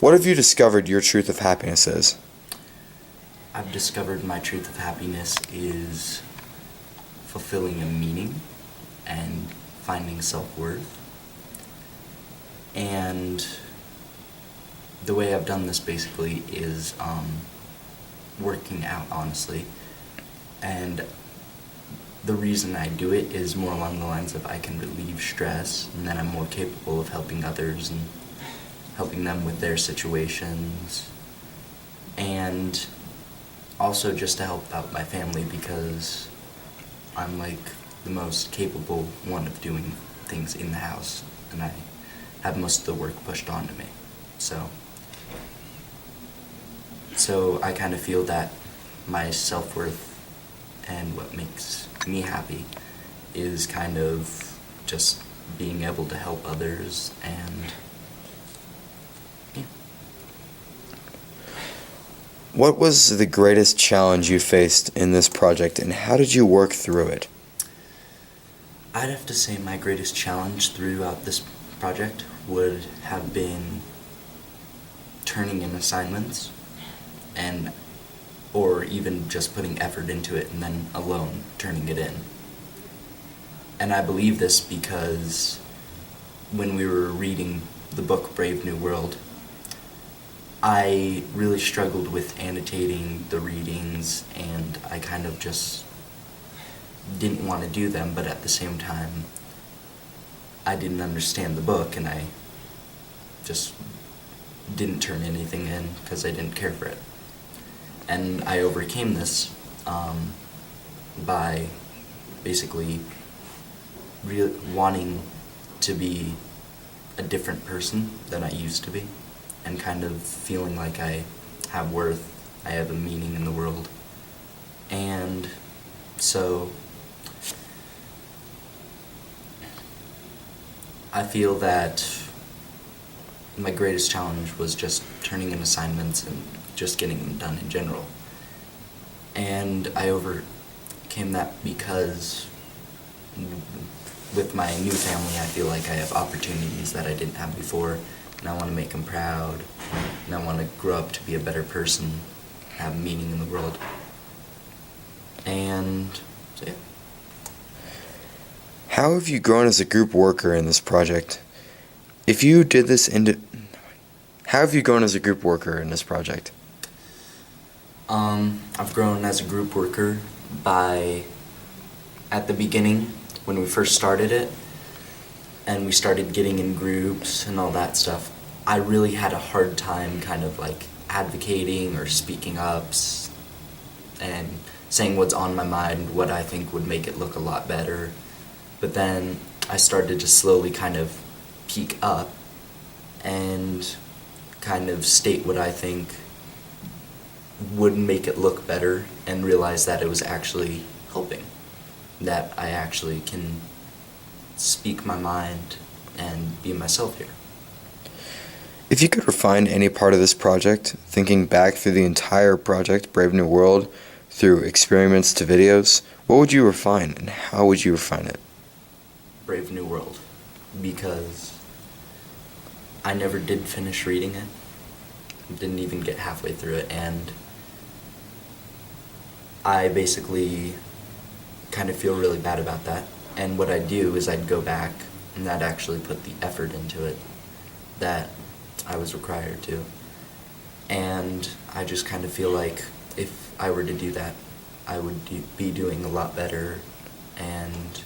What have you discovered your truth of happiness is? I've discovered my truth of happiness is fulfilling a meaning and finding self-worth. And the way I've done this basically is working out, honestly. And the reason I do it is more along the lines of I can relieve stress, and then I'm more capable of helping others and helping them with their situations. And also just to help out my family, because I'm like the most capable one of doing things in the house, and I have most of the work pushed onto me. So I kind of feel that my self-worth and what makes me happy is kind of just being able to help others, and yeah. What was the greatest challenge you faced in this project, and how did you work through it? I'd have to say my greatest challenge throughout this project would have been turning in assignments, and or even just putting effort into it and then alone turning it in. And I believe this because when we were reading the book Brave New World, I really struggled with annotating the readings, and I kind of just didn't want to do them, but at the same time I didn't understand the book, and I just didn't turn anything in because I didn't care for it. And I overcame this by basically wanting to be a different person than I used to be, and kind of feeling like I have worth, I have a meaning in the world. And so I feel that my greatest challenge was just turning in assignments and just getting them done in general. And I overcame that because with my new family, I feel like I have opportunities that I didn't have before, and I want to make them proud, and I want to grow up to be a better person, have meaning in the world. And so yeah. How have you grown as a group worker in this project? If you did this How have you grown as a group worker in this project? I've grown as a group worker by, at the beginning, when we first started it, and we started getting in groups and all that stuff, I really had a hard time kind of like advocating or speaking up and saying what's on my mind, what I think would make it look a lot better. But then I started to slowly kind of peak up and kind of state what I think would make it look better, and realize that it was actually helping, that I actually can speak my mind and be myself here. If you could refine any part of this project, thinking back through the entire project, Brave New World, through experiments to videos, what would you refine, and how would you refine it? Brave New World, because I never did finish reading it, didn't even get halfway through it, and I basically kind of feel really bad about that. And what I'd do is I'd go back and I'd actually put the effort into it that I was required to. And I just kind of feel like if I were to do that, I would be doing a lot better, and